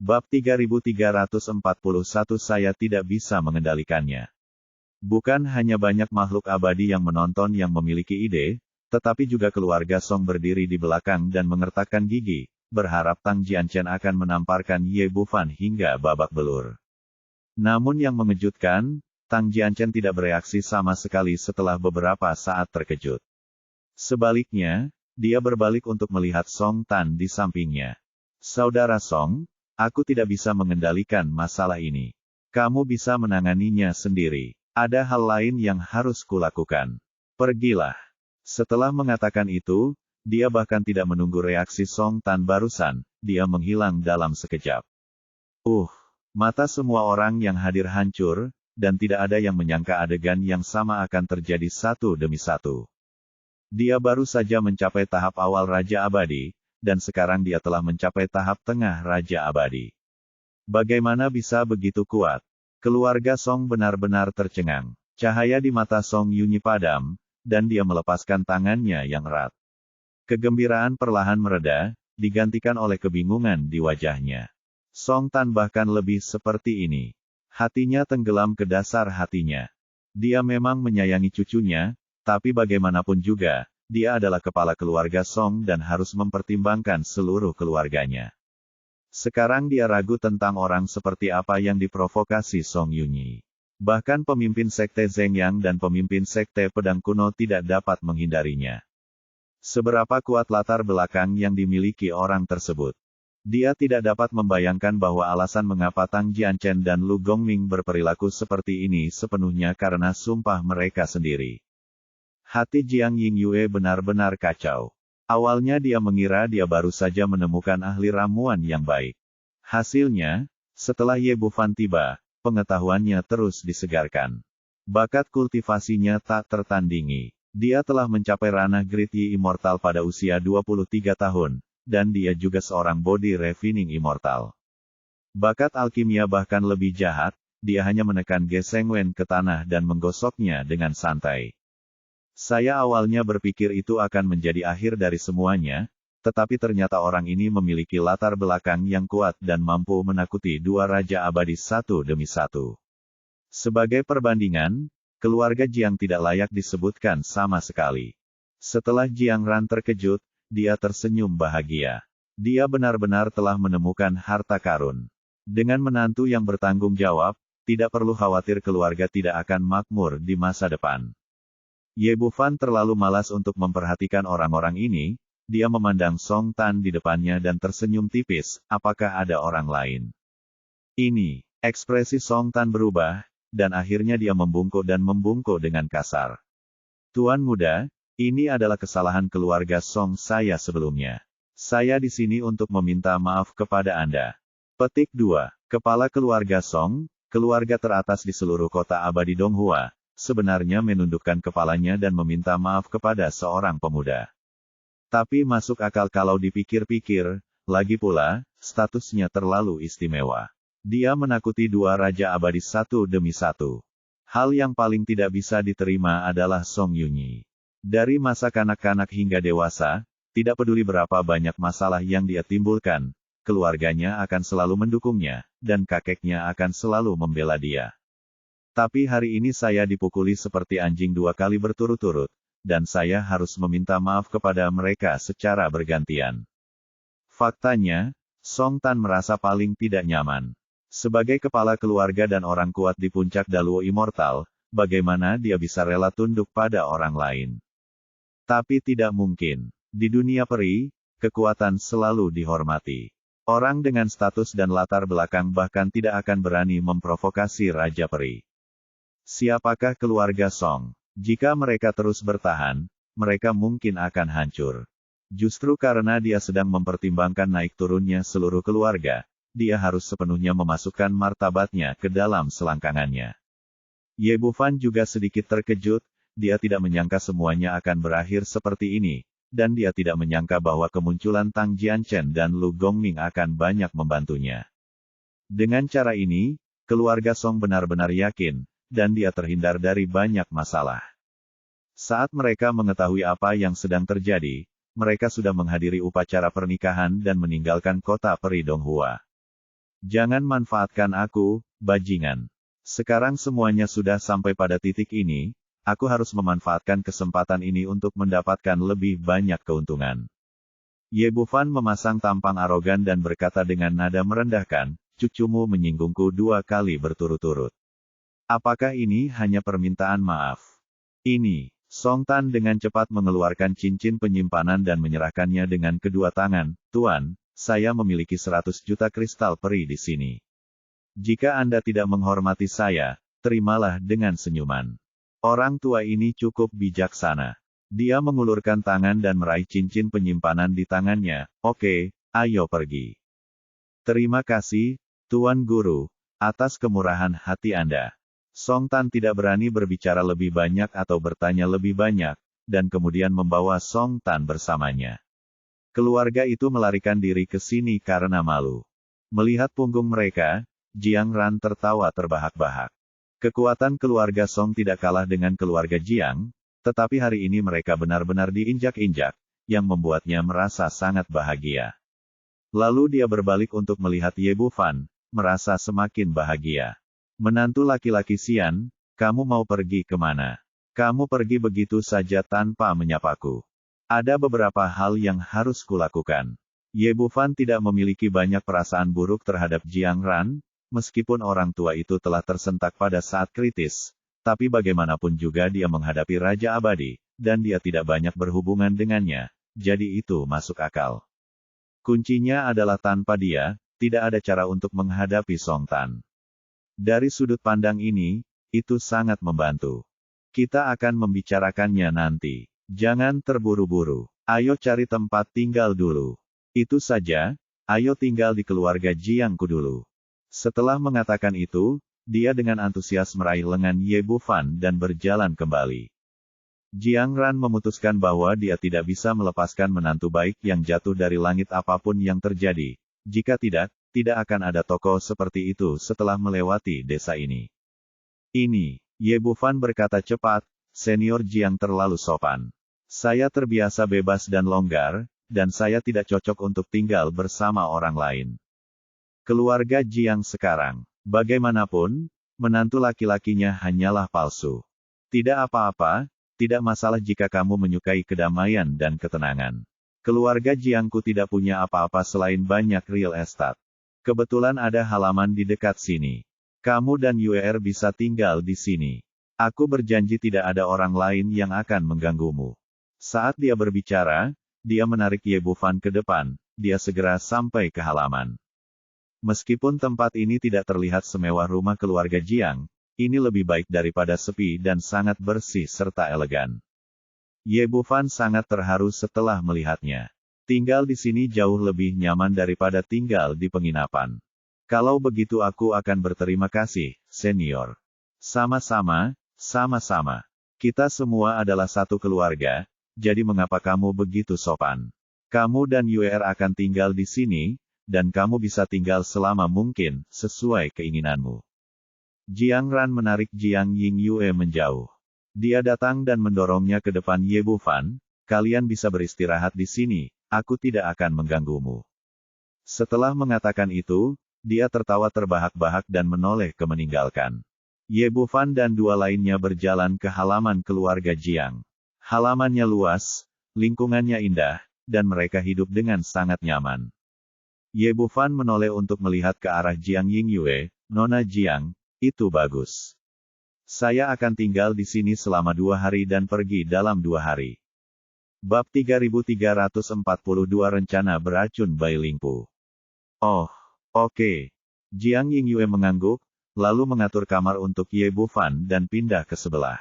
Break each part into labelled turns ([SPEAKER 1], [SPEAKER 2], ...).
[SPEAKER 1] Bab 3341 Saya tidak bisa mengendalikannya. Bukan hanya banyak makhluk abadi yang menonton yang memiliki ide, tetapi juga keluarga Song berdiri di belakang dan mengertakkan gigi, berharap Tang Jianchen akan menamparkan Ye Bufan hingga babak belur. Namun yang mengejutkan, Tang Jianchen tidak bereaksi sama sekali setelah beberapa saat terkejut. Sebaliknya, dia berbalik untuk melihat Song Tan di sampingnya. Saudara Song, aku tidak bisa mengendalikan masalah ini. Kamu bisa menanganinya sendiri. Ada hal lain yang harus kulakukan. Pergilah. Setelah mengatakan itu, dia bahkan tidak menunggu reaksi Song Tan barusan, dia menghilang dalam sekejap. Mata semua orang yang hadir hancur, dan tidak ada yang menyangka adegan yang sama akan terjadi satu demi satu. Dia baru saja mencapai tahap awal Raja Abadi, dan sekarang dia telah mencapai tahap tengah Raja Abadi. Bagaimana bisa begitu kuat? Keluarga Song benar-benar tercengang. Cahaya di mata Song Yunyi padam, dan dia melepaskan tangannya yang erat. Kegembiraan perlahan mereda, digantikan oleh kebingungan di wajahnya. Song Tan bahkan lebih seperti ini. Hatinya tenggelam ke dasar hatinya. Dia memang menyayangi cucunya, tapi bagaimanapun juga, dia adalah kepala keluarga Song dan harus mempertimbangkan seluruh keluarganya. Sekarang dia ragu tentang orang seperti apa yang diprovokasi Song Yunyi. Bahkan pemimpin sekte Zhengyang dan pemimpin sekte pedang kuno tidak dapat menghindarinya. Seberapa kuat latar belakang yang dimiliki orang tersebut? Dia tidak dapat membayangkan bahwa alasan mengapa Tang Jianchen dan Lu Gongming berperilaku seperti ini sepenuhnya karena sumpah mereka sendiri. Hati Jiang Yingyue benar-benar kacau. Awalnya dia mengira dia baru saja menemukan ahli ramuan yang baik. Hasilnya, setelah Ye Bufan tiba, pengetahuannya terus disegarkan. Bakat kultivasinya tak tertandingi. Dia telah mencapai ranah Great Yi Immortal pada usia 23 tahun, dan dia juga seorang body refining immortal. Bakat alkimia bahkan lebih jahat, dia hanya menekan Ge Sengwen ke tanah dan menggosoknya dengan santai. Saya awalnya berpikir itu akan menjadi akhir dari semuanya, tetapi ternyata orang ini memiliki latar belakang yang kuat dan mampu menakuti dua Raja Abadi satu demi satu. Sebagai perbandingan, keluarga Jiang tidak layak disebutkan sama sekali. Setelah Jiang Ran terkejut, dia tersenyum bahagia. Dia benar-benar telah menemukan harta karun. Dengan menantu yang bertanggung jawab, tidak perlu khawatir keluarga tidak akan makmur di masa depan. Ye Bufan terlalu malas untuk memperhatikan orang-orang ini, dia memandang Song Tan di depannya dan tersenyum tipis, apakah ada orang lain? Ini, ekspresi Song Tan berubah, dan akhirnya dia membungkuk dengan kasar. Tuan muda, ini adalah kesalahan keluarga Song saya sebelumnya. Saya di sini untuk meminta maaf kepada Anda. Petik 2. Kepala keluarga Song, keluarga teratas di seluruh kota abadi Donghua, sebenarnya menundukkan kepalanya dan meminta maaf kepada seorang pemuda. Tapi masuk akal kalau dipikir-pikir, lagi pula, statusnya terlalu istimewa. Dia menakuti dua Raja Abadi satu demi satu. Hal yang paling tidak bisa diterima adalah Song Yunyi. Dari masa kanak-kanak hingga dewasa, tidak peduli berapa banyak masalah yang dia timbulkan, keluarganya akan selalu mendukungnya, dan kakeknya akan selalu membela dia. Tapi hari ini saya dipukuli seperti anjing 2 kali berturut-turut, dan saya harus meminta maaf kepada mereka secara bergantian. Faktanya, Song Tan merasa paling tidak nyaman. Sebagai kepala keluarga dan orang kuat di puncak Daluo Immortal, bagaimana dia bisa rela tunduk pada orang lain? Tapi tidak mungkin. Di dunia peri, kekuatan selalu dihormati. Orang dengan status dan latar belakang bahkan tidak akan berani memprovokasi Raja Peri. Siapakah keluarga Song? Jika mereka terus bertahan, mereka mungkin akan hancur. Justru karena dia sedang mempertimbangkan naik turunnya seluruh keluarga, dia harus sepenuhnya memasukkan martabatnya ke dalam selangkangannya. Ye Bufan juga sedikit terkejut, dia tidak menyangka semuanya akan berakhir seperti ini, dan dia tidak menyangka bahwa kemunculan Tang Jianchen dan Lu Gongming akan banyak membantunya. Dengan cara ini, keluarga Song benar-benar yakin, dan dia terhindar dari banyak masalah. Saat mereka mengetahui apa yang sedang terjadi, mereka sudah menghadiri upacara pernikahan dan meninggalkan kota peri Donghua. Jangan manfaatkan aku, bajingan. Sekarang semuanya sudah sampai pada titik ini, aku harus memanfaatkan kesempatan ini untuk mendapatkan lebih banyak keuntungan. Ye Bufan memasang tampang arogan dan berkata dengan nada merendahkan, cucumu menyinggungku 2 kali berturut-turut. Apakah ini hanya permintaan maaf? Ini, Song Tan dengan cepat mengeluarkan cincin penyimpanan dan menyerahkannya dengan kedua tangan. Tuan, saya memiliki 100 juta kristal peri di sini. Jika Anda tidak menghormati saya, terimalah dengan senyuman. Orang tua ini cukup bijaksana. Dia mengulurkan tangan dan meraih cincin penyimpanan di tangannya. Oke, ayo pergi. Terima kasih, Tuan Guru, atas kemurahan hati Anda. Song Tan tidak berani berbicara lebih banyak atau bertanya lebih banyak, dan kemudian membawa Song Tan bersamanya. Keluarga itu melarikan diri ke sini karena malu. Melihat punggung mereka, Jiang Ran tertawa terbahak-bahak. Kekuatan keluarga Song tidak kalah dengan keluarga Jiang, tetapi hari ini mereka benar-benar diinjak-injak, yang membuatnya merasa sangat bahagia. Lalu dia berbalik untuk melihat Ye Bufan, merasa semakin bahagia. Menantu laki-laki Xian, kamu mau pergi kemana? Kamu pergi begitu saja tanpa menyapaku. Ada beberapa hal yang harus kulakukan. Ye Bufan tidak memiliki banyak perasaan buruk terhadap Jiang Ran, meskipun orang tua itu telah tersentak pada saat kritis, tapi bagaimanapun juga dia menghadapi Raja Abadi, dan dia tidak banyak berhubungan dengannya, jadi itu masuk akal. Kuncinya adalah tanpa dia, tidak ada cara untuk menghadapi Song Tan. Dari sudut pandang ini, itu sangat membantu. Kita akan membicarakannya nanti. Jangan terburu-buru. Ayo cari tempat tinggal dulu. Itu saja, ayo tinggal di keluarga Jiangku dulu. Setelah mengatakan itu, dia dengan antusias meraih lengan Ye Bufan dan berjalan kembali. Jiang Ran memutuskan bahwa dia tidak bisa melepaskan menantu baik yang jatuh dari langit apapun yang terjadi. Jika tidak akan ada tokoh seperti itu setelah melewati desa ini. Ini, Ye Bufan berkata cepat, senior Jiang terlalu sopan. Saya terbiasa bebas dan longgar, dan saya tidak cocok untuk tinggal bersama orang lain. Keluarga Jiang sekarang, bagaimanapun, menantu laki-lakinya hanyalah palsu. Tidak apa-apa, tidak masalah jika kamu menyukai kedamaian dan ketenangan. Keluarga Jiangku tidak punya apa-apa selain banyak real estate. Kebetulan ada halaman di dekat sini. Kamu dan Yuer bisa tinggal di sini. Aku berjanji tidak ada orang lain yang akan mengganggumu. Saat dia berbicara, dia menarik Ye Bufan ke depan, dia segera sampai ke halaman. Meskipun tempat ini tidak terlihat semewah rumah keluarga Jiang, ini lebih baik daripada sepi dan sangat bersih serta elegan. Ye Bufan sangat terharu setelah melihatnya. Tinggal di sini jauh lebih nyaman daripada tinggal di penginapan. Kalau begitu aku akan berterima kasih, senior. Sama-sama, sama-sama. Kita semua adalah satu keluarga, jadi mengapa kamu begitu sopan? Kamu dan Yuer akan tinggal di sini, dan kamu bisa tinggal selama mungkin, sesuai keinginanmu. Jiang Ran menarik Jiang Ying Yue menjauh. Dia datang dan mendorongnya ke depan Ye Bufan, kalian bisa beristirahat di sini, aku tidak akan mengganggumu. Setelah mengatakan itu, dia tertawa terbahak-bahak dan menoleh ke meninggalkan. Ye Bufan dan dua lainnya berjalan ke halaman keluarga Jiang. Halamannya luas, lingkungannya indah, dan mereka hidup dengan sangat nyaman. Ye Bufan menoleh untuk melihat ke arah Jiang Ying Yue, Nona Jiang, itu bagus. Saya akan tinggal di sini selama 2 hari dan pergi dalam 2 hari. Bab 3342 Rencana Beracun Bai Lingpu. Oh, oke. Jiang Ying Yue mengangguk, lalu mengatur kamar untuk Ye Bufan dan pindah ke sebelah.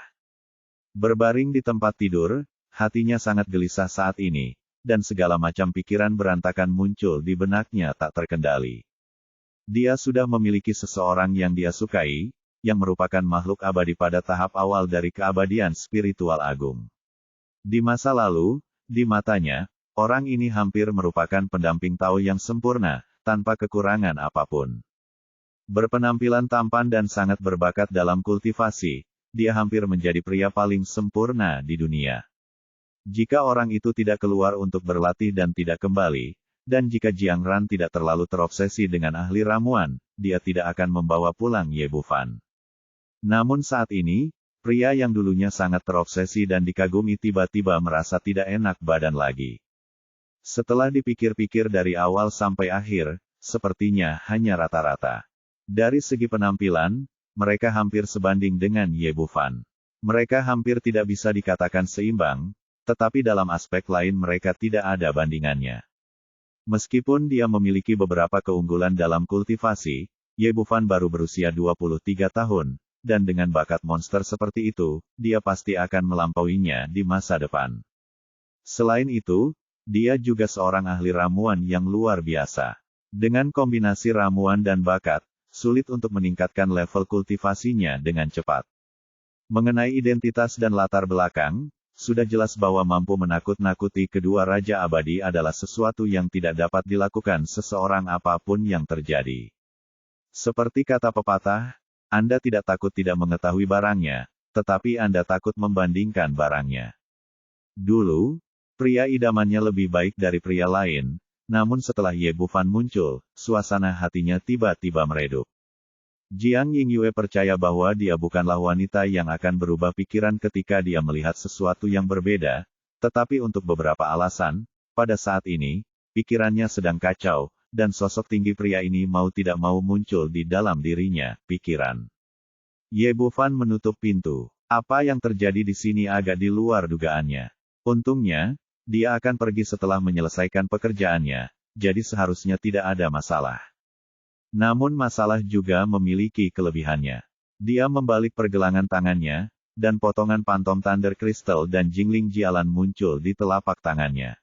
[SPEAKER 1] Berbaring di tempat tidur, hatinya sangat gelisah saat ini, dan segala macam pikiran berantakan muncul di benaknya tak terkendali. Dia sudah memiliki seseorang yang dia sukai, yang merupakan makhluk abadi pada tahap awal dari keabadian spiritual agung. Di masa lalu, di matanya, orang ini hampir merupakan pendamping Tao yang sempurna, tanpa kekurangan apapun. Berpenampilan tampan dan sangat berbakat dalam kultivasi, dia hampir menjadi pria paling sempurna di dunia. Jika orang itu tidak keluar untuk berlatih dan tidak kembali, dan jika Jiang Ran tidak terlalu terobsesi dengan ahli ramuan, dia tidak akan membawa pulang Ye Bufan. Namun saat ini, pria yang dulunya sangat terobsesi dan dikagumi tiba-tiba merasa tidak enak badan lagi. Setelah dipikir-pikir dari awal sampai akhir, sepertinya hanya rata-rata. Dari segi penampilan, mereka hampir sebanding dengan Ye Bufan. Mereka hampir tidak bisa dikatakan seimbang, tetapi dalam aspek lain mereka tidak ada bandingannya. Meskipun dia memiliki beberapa keunggulan dalam kultivasi, Ye Bufan baru berusia 23 tahun, dan dengan bakat monster seperti itu, dia pasti akan melampauinya di masa depan. Selain itu, dia juga seorang ahli ramuan yang luar biasa. Dengan kombinasi ramuan dan bakat, sulit untuk meningkatkan level kultivasinya dengan cepat. Mengenai identitas dan latar belakang, sudah jelas bahwa mampu menakut-nakuti kedua Raja Abadi adalah sesuatu yang tidak dapat dilakukan seseorang apapun yang terjadi. Seperti kata pepatah, Anda tidak takut tidak mengetahui barangnya, tetapi Anda takut membandingkan barangnya. Dulu, pria idamannya lebih baik dari pria lain, namun setelah Ye Bufan muncul, suasana hatinya tiba-tiba meredup. Jiang Yingyue percaya bahwa dia bukanlah wanita yang akan berubah pikiran ketika dia melihat sesuatu yang berbeda, tetapi untuk beberapa alasan, pada saat ini, pikirannya sedang kacau, dan sosok tinggi pria ini mau tidak mau muncul di dalam dirinya, pikiran. Ye Bufan menutup pintu. Apa yang terjadi di sini agak di luar dugaannya. Untungnya, dia akan pergi setelah menyelesaikan pekerjaannya, jadi seharusnya tidak ada masalah. Namun masalah juga memiliki kelebihannya. Dia membalik pergelangan tangannya, dan potongan Phantom Thunder Crystal dan Jingling Jialan muncul di telapak tangannya.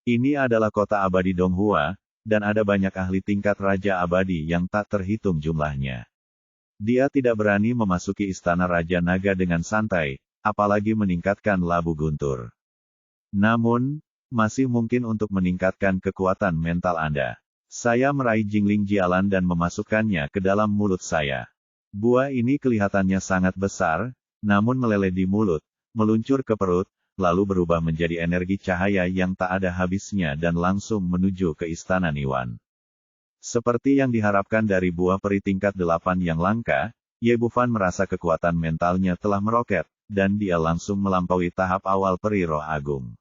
[SPEAKER 1] Ini adalah kota abadi Donghua, dan ada banyak ahli tingkat Raja Abadi yang tak terhitung jumlahnya. Dia tidak berani memasuki istana Raja Naga dengan santai, apalagi meningkatkan labu guntur. Namun, masih mungkin untuk meningkatkan kekuatan mental Anda. Saya meraih Jingling Jialan dan memasukkannya ke dalam mulut saya. Buah ini kelihatannya sangat besar, namun meleleh di mulut, meluncur ke perut, lalu berubah menjadi energi cahaya yang tak ada habisnya dan langsung menuju ke Istana Niwan. Seperti yang diharapkan dari buah peri tingkat 8 yang langka, Ye Bufan merasa kekuatan mentalnya telah meroket, dan dia langsung melampaui tahap awal peri roh agung.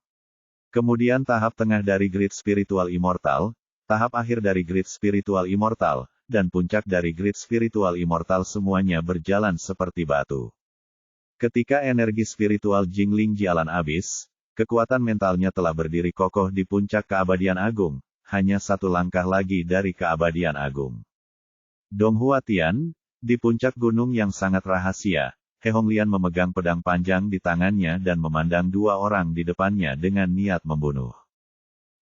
[SPEAKER 1] Kemudian tahap tengah dari Grid Spiritual Immortal, tahap akhir dari Grid Spiritual Immortal, dan puncak dari Grid Spiritual Immortal semuanya berjalan seperti batu. Ketika energi spiritual Jingling Jialan habis, kekuatan mentalnya telah berdiri kokoh di puncak keabadian agung, hanya satu langkah lagi dari keabadian agung. Donghua Tian, di puncak gunung yang sangat rahasia, He Honglian memegang pedang panjang di tangannya dan memandang dua orang di depannya dengan niat membunuh.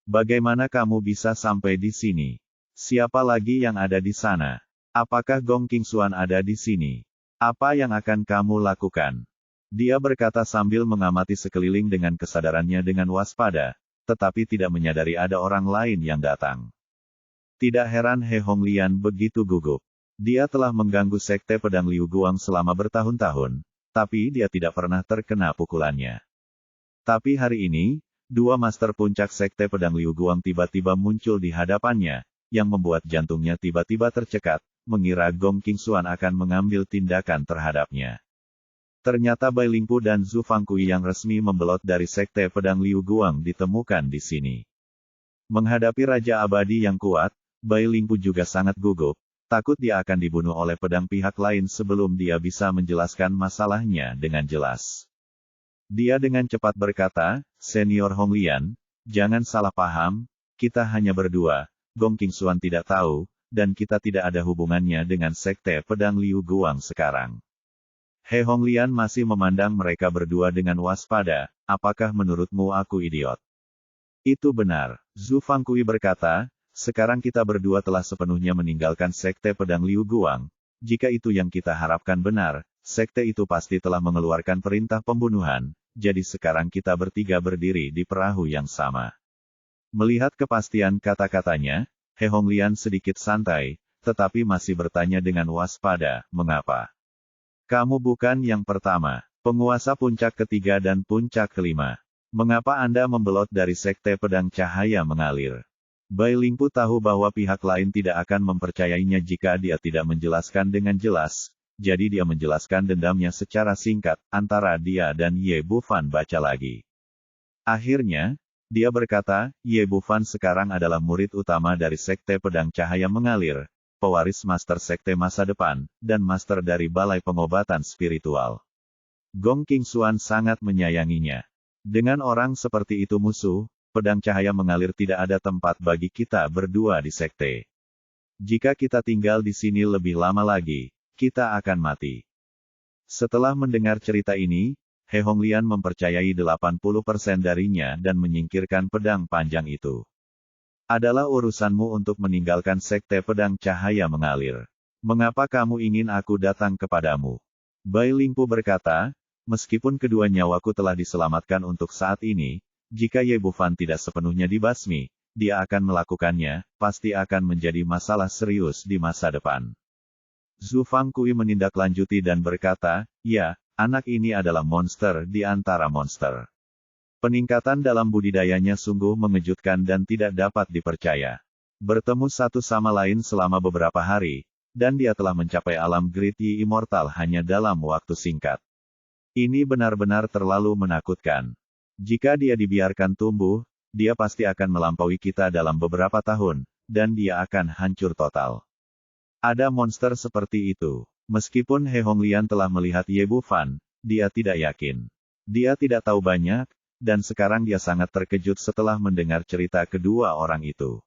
[SPEAKER 1] Bagaimana kamu bisa sampai di sini? Siapa lagi yang ada di sana? Apakah Gong Qingxuan ada di sini? Apa yang akan kamu lakukan? Dia berkata sambil mengamati sekeliling dengan kesadarannya dengan waspada, tetapi tidak menyadari ada orang lain yang datang. Tidak heran He Honglian begitu gugup. Dia telah mengganggu Sekte Pedang Liu Guang selama bertahun-tahun, tapi dia tidak pernah terkena pukulannya. Tapi hari ini, dua master puncak Sekte Pedang Liu Guang tiba-tiba muncul di hadapannya, yang membuat jantungnya tiba-tiba tercekat, mengira Gong Qingxuan akan mengambil tindakan terhadapnya. Ternyata Bai Lingpu dan Zhu Fangkui yang resmi membelot dari Sekte Pedang Liu Guang ditemukan di sini. Menghadapi Raja Abadi yang kuat, Bai Lingpu juga sangat gugup, takut dia akan dibunuh oleh pedang pihak lain sebelum dia bisa menjelaskan masalahnya dengan jelas. Dia dengan cepat berkata, Senior Honglian, jangan salah paham, kita hanya berdua, Gong Qingxuan tidak tahu, dan kita tidak ada hubungannya dengan Sekte Pedang Liu Guang sekarang. He Honglian masih memandang mereka berdua dengan waspada, apakah menurutmu aku idiot? Itu benar, Zhu Fangkui berkata, sekarang kita berdua telah sepenuhnya meninggalkan Sekte Pedang Liu Guang, jika itu yang kita harapkan benar, sekte itu pasti telah mengeluarkan perintah pembunuhan, jadi sekarang kita bertiga berdiri di perahu yang sama. Melihat kepastian kata-katanya, He Honglian sedikit santai, tetapi masih bertanya dengan waspada, mengapa? Kamu bukan yang pertama, penguasa puncak ketiga dan puncak kelima. Mengapa Anda membelot dari Sekte Pedang Cahaya Mengalir? Bai Lingpu tahu bahwa pihak lain tidak akan mempercayainya jika dia tidak menjelaskan dengan jelas, jadi dia menjelaskan dendamnya secara singkat, antara dia dan Ye Bufan baca lagi. Akhirnya, dia berkata, Ye Bufan sekarang adalah murid utama dari Sekte Pedang Cahaya Mengalir, pewaris Master Sekte Masa Depan, dan Master dari Balai Pengobatan Spiritual. Gong Qingxuan sangat menyayanginya. Dengan orang seperti itu musuh, Pedang Cahaya Mengalir tidak ada tempat bagi kita berdua di sekte. Jika kita tinggal di sini lebih lama lagi, kita akan mati. Setelah mendengar cerita ini, He Honglian mempercayai 80% darinya dan menyingkirkan pedang panjang itu. Adalah urusanmu untuk meninggalkan Sekte Pedang Cahaya Mengalir. Mengapa kamu ingin aku datang kepadamu? Bai Lingpu berkata, meskipun kedua nyawaku telah diselamatkan untuk saat ini, jika Ye Bufan tidak sepenuhnya dibasmi, dia akan melakukannya, pasti akan menjadi masalah serius di masa depan. Zhu Fangkui menindaklanjuti dan berkata, ya, anak ini adalah monster di antara monster. Peningkatan dalam budidayanya sungguh mengejutkan dan tidak dapat dipercaya. Bertemu satu sama lain selama beberapa hari, dan dia telah mencapai alam Great Yi Immortal hanya dalam waktu singkat. Ini benar-benar terlalu menakutkan. Jika dia dibiarkan tumbuh, dia pasti akan melampaui kita dalam beberapa tahun, dan dia akan hancur total. Ada monster seperti itu. Meskipun He Honglian telah melihat Ye Bufan, dia tidak yakin. Dia tidak tahu banyak, dan sekarang dia sangat terkejut setelah mendengar cerita kedua orang itu.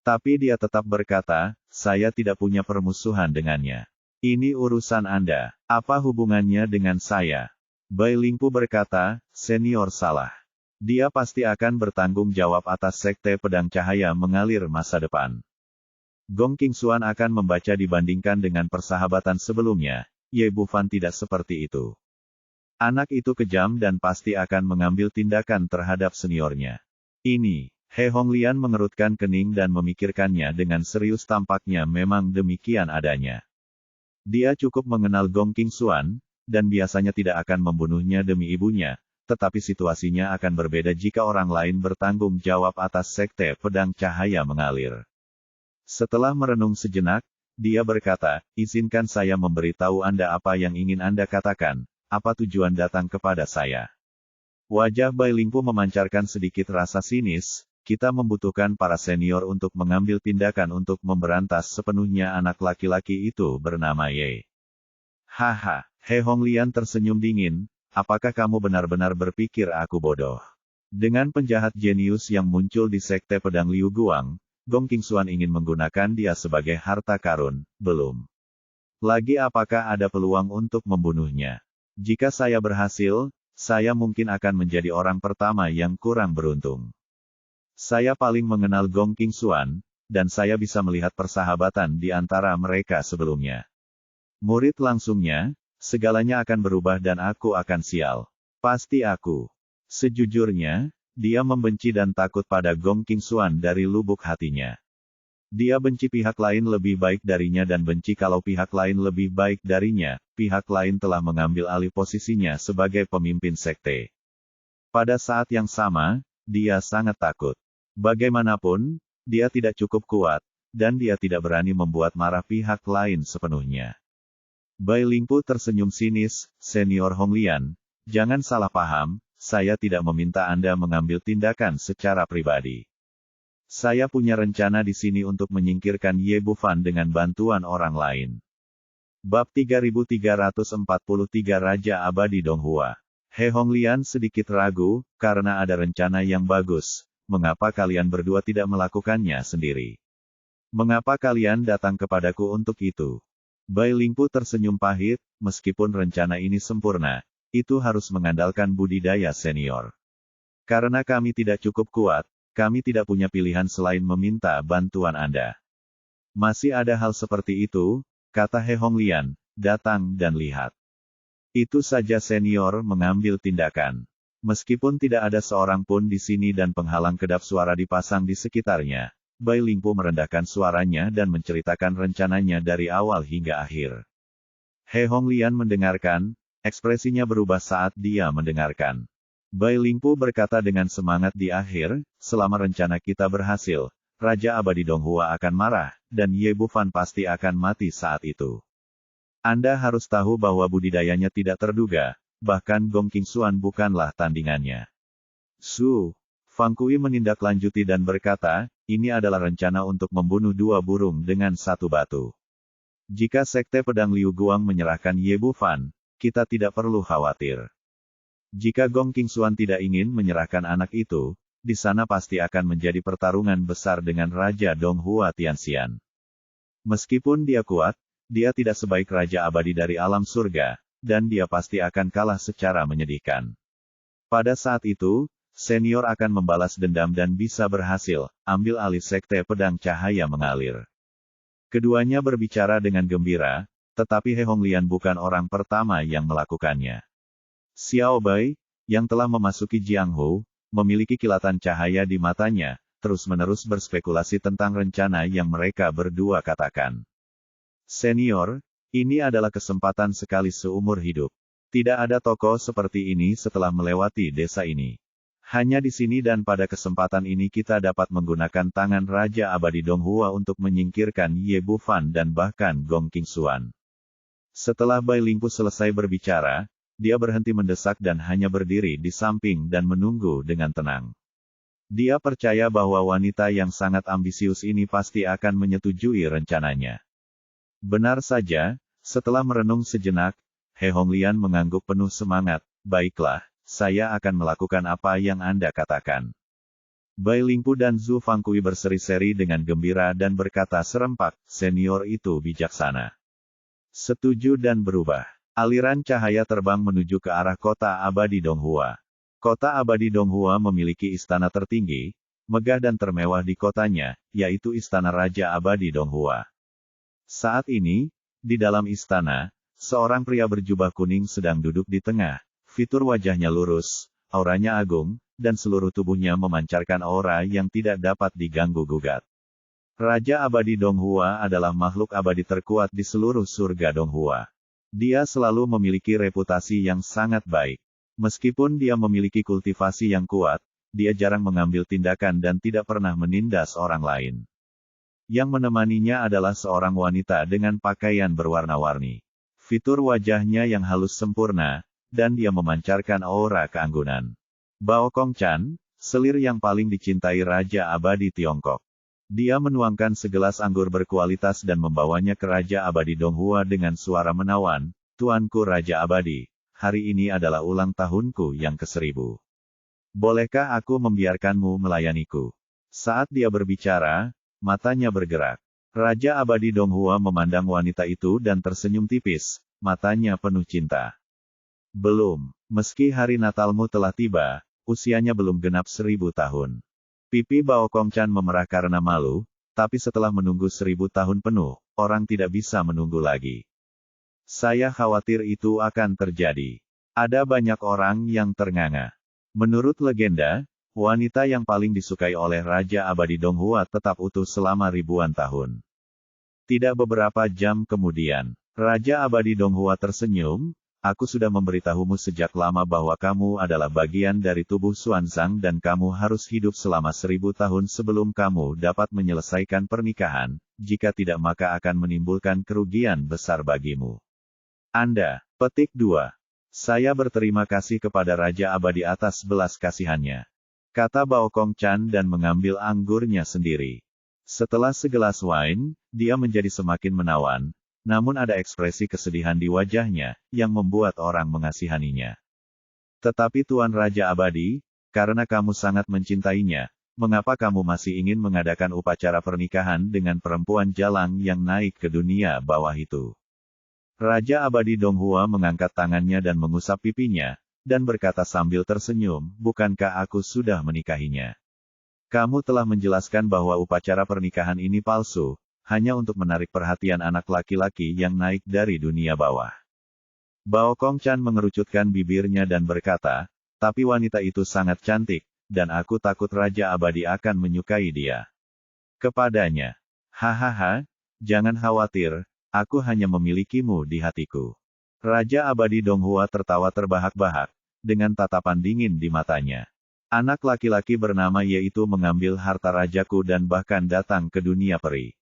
[SPEAKER 1] Tapi dia tetap berkata, saya tidak punya permusuhan dengannya. Ini urusan Anda. Apa hubungannya dengan saya? Bai Lingpu berkata, senior salah. Dia pasti akan bertanggung jawab atas Sekte Pedang Cahaya Mengalir masa depan. Gong Qingxuan akan membaca dibandingkan dengan persahabatan sebelumnya, Ye Bufan tidak seperti itu. Anak itu kejam dan pasti akan mengambil tindakan terhadap seniornya. Ini, He Honglian mengerutkan kening dan memikirkannya dengan serius, tampaknya memang demikian adanya. Dia cukup mengenal Gong Qingxuan, dan biasanya tidak akan membunuhnya demi ibunya, tetapi situasinya akan berbeda jika orang lain bertanggung jawab atas Sekte Pedang Cahaya Mengalir. Setelah merenung sejenak, dia berkata, izinkan saya memberitahu Anda apa yang ingin Anda katakan, apa tujuan datang kepada saya. Wajah Bai Lingpu memancarkan sedikit rasa sinis, kita membutuhkan para senior untuk mengambil tindakan untuk memberantas sepenuhnya anak laki-laki itu bernama Ye. Haha, He Honglian tersenyum dingin, apakah kamu benar-benar berpikir aku bodoh? Dengan penjahat jenius yang muncul di Sekte Pedang Liu Guang, Gong Qingxuan ingin menggunakan dia sebagai harta karun, belum. Lagi apakah ada peluang untuk membunuhnya? Jika saya berhasil, saya mungkin akan menjadi orang pertama yang kurang beruntung. Saya paling mengenal Gong Qingxuan, dan saya bisa melihat persahabatan di antara mereka sebelumnya. Murid langsungnya, segalanya akan berubah dan aku akan sial. Pasti aku. Sejujurnya, dia membenci dan takut pada Gong Qingxuan dari lubuk hatinya. Dia benci pihak lain lebih baik darinya dan benci kalau pihak lain lebih baik darinya, pihak lain telah mengambil alih posisinya sebagai pemimpin sekte. Pada saat yang sama, dia sangat takut. Bagaimanapun, dia tidak cukup kuat, dan dia tidak berani membuat marah pihak lain sepenuhnya. Bai Lingpu tersenyum sinis, senior Honglian, jangan salah paham, saya tidak meminta Anda mengambil tindakan secara pribadi. Saya punya rencana di sini untuk menyingkirkan Ye Bufan dengan bantuan orang lain. Bab 3343 Raja Abadi Donghua. He Honglian sedikit ragu, karena ada rencana yang bagus, mengapa kalian berdua tidak melakukannya sendiri? Mengapa kalian datang kepadaku untuk itu? Bai Lingpu tersenyum pahit, meskipun rencana ini sempurna, itu harus mengandalkan budidaya senior. Karena kami tidak cukup kuat, kami tidak punya pilihan selain meminta bantuan Anda. Masih ada hal seperti itu, kata He Honglian, datang dan lihat. Itu saja senior mengambil tindakan. Meskipun tidak ada seorang pun di sini dan penghalang kedap suara dipasang di sekitarnya, Bai Lingpu merendahkan suaranya dan menceritakan rencananya dari awal hingga akhir. He Honglian mendengarkan, ekspresinya berubah saat dia mendengarkan. Bai Lingpu berkata dengan semangat di akhir, selama rencana kita berhasil, Raja Abadi Donghua akan marah, dan Ye Bufan pasti akan mati saat itu. Anda harus tahu bahwa budidayanya tidak terduga, bahkan Gong Qingxuan bukanlah tandingannya. Su Fangkui menindaklanjuti dan berkata, ini adalah rencana untuk membunuh 2 burung dengan 1 batu. Jika Sekte Pedang Liu Guang menyerahkan Ye Bufan, kita tidak perlu khawatir. Jika Gong Qingxuan tidak ingin menyerahkan anak itu, di sana pasti akan menjadi pertarungan besar dengan Raja Donghua Tianxian. Meskipun dia kuat, dia tidak sebaik Raja Abadi dari alam surga, dan dia pasti akan kalah secara menyedihkan. Pada saat itu, senior akan membalas dendam dan bisa berhasil, ambil alih Sekte Pedang Cahaya Mengalir. Keduanya berbicara dengan gembira, tetapi He Honglian bukan orang pertama yang melakukannya. Xiao Bai, yang telah memasuki Jianghu, memiliki kilatan cahaya di matanya, terus-menerus berspekulasi tentang rencana yang mereka berdua katakan. Senior, ini adalah kesempatan sekali seumur hidup. Tidak ada tokoh seperti ini setelah melewati desa ini. Hanya di sini dan pada kesempatan ini kita dapat menggunakan tangan Raja Abadi Donghua untuk menyingkirkan Ye Bufan dan bahkan Gong Qingxuan. Setelah Bai Lingpu selesai berbicara, dia berhenti mendesak dan hanya berdiri di samping dan menunggu dengan tenang. Dia percaya bahwa wanita yang sangat ambisius ini pasti akan menyetujui rencananya. Benar saja, setelah merenung sejenak, He Honglian mengangguk penuh semangat, baiklah, saya akan melakukan apa yang Anda katakan. Bai Lingpu dan Zhu Fangkui berseri-seri dengan gembira dan berkata serempak, senior itu bijaksana. Setuju dan berubah. Aliran cahaya terbang menuju ke arah kota Abadi Donghua. Kota Abadi Donghua memiliki istana tertinggi, megah dan termewah di kotanya, yaitu Istana Raja Abadi Donghua. Saat ini, di dalam istana, seorang pria berjubah kuning sedang duduk di tengah, fitur wajahnya lurus, auranya agung, dan seluruh tubuhnya memancarkan aura yang tidak dapat diganggu-gugat. Raja Abadi Donghua adalah makhluk abadi terkuat di seluruh surga Donghua. Dia selalu memiliki reputasi yang sangat baik. Meskipun dia memiliki kultivasi yang kuat, dia jarang mengambil tindakan dan tidak pernah menindas orang lain. Yang menemaninya adalah seorang wanita dengan pakaian berwarna-warni. Fitur wajahnya yang halus sempurna, dan dia memancarkan aura keanggunan. Bao Kongchan, selir yang paling dicintai Raja Abadi Tiongkok. Dia menuangkan segelas anggur berkualitas dan membawanya ke Raja Abadi Donghua dengan suara menawan, Tuanku Raja Abadi, hari ini adalah ulang tahunku yang ke-1000. Bolehkah aku membiarkanmu melayaniku? Saat dia berbicara, matanya bergerak. Raja Abadi Donghua memandang wanita itu dan tersenyum tipis, matanya penuh cinta. Belum, meski hari Natalmu telah tiba, usianya belum genap 1000 tahun. Pipi Bao Kongchan memerah karena malu, tapi setelah menunggu 1000 tahun penuh, orang tidak bisa menunggu lagi. Saya khawatir itu akan terjadi. Ada banyak orang yang ternganga. Menurut legenda, wanita yang paling disukai oleh Raja Abadi Donghua tetap utuh selama ribuan tahun. Tidak beberapa jam kemudian, Raja Abadi Donghua tersenyum, aku sudah memberitahumu sejak lama bahwa kamu adalah bagian dari tubuh Xuanzang dan kamu harus hidup selama 1000 tahun sebelum kamu dapat menyelesaikan pernikahan, jika tidak maka akan menimbulkan kerugian besar bagimu. Anda, petik 2. Saya berterima kasih kepada Raja Abadi atas belas kasihannya. Kata Bao Kongchan dan mengambil anggurnya sendiri. Setelah segelas wine, dia menjadi semakin menawan. Namun ada ekspresi kesedihan di wajahnya, yang membuat orang mengasihaninya. Tetapi Tuan Raja Abadi, karena kamu sangat mencintainya, mengapa kamu masih ingin mengadakan upacara pernikahan dengan perempuan jalang yang naik ke dunia bawah itu? Raja Abadi Donghua mengangkat tangannya dan mengusap pipinya, dan berkata sambil tersenyum, bukankah aku sudah menikahinya? Kamu telah menjelaskan bahwa upacara pernikahan ini palsu, hanya untuk menarik perhatian anak laki-laki yang naik dari dunia bawah. Bao Kongchan mengerucutkan bibirnya dan berkata, tapi wanita itu sangat cantik, dan aku takut Raja Abadi akan menyukai dia. Kepadanya, hahaha, jangan khawatir, aku hanya memilikimu di hatiku. Raja Abadi Donghua tertawa terbahak-bahak, dengan tatapan dingin di matanya. Anak laki-laki bernama yaitu mengambil harta rajaku dan bahkan datang ke dunia peri.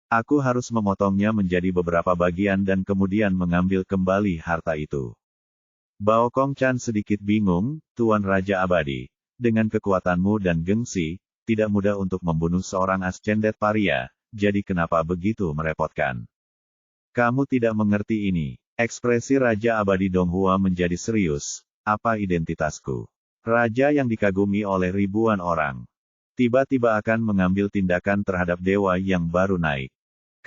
[SPEAKER 1] Aku harus memotongnya menjadi beberapa bagian dan kemudian mengambil kembali harta itu. Bao Kong Chan sedikit bingung, Tuan Raja Abadi. Dengan kekuatanmu dan gengsi, tidak mudah untuk membunuh seorang ascendet paria, jadi kenapa begitu merepotkan? Kamu tidak mengerti ini. Ekspresi Raja Abadi Donghua menjadi serius. Apa identitasku? Raja yang dikagumi oleh ribuan orang. Tiba-tiba akan mengambil tindakan terhadap dewa yang baru naik.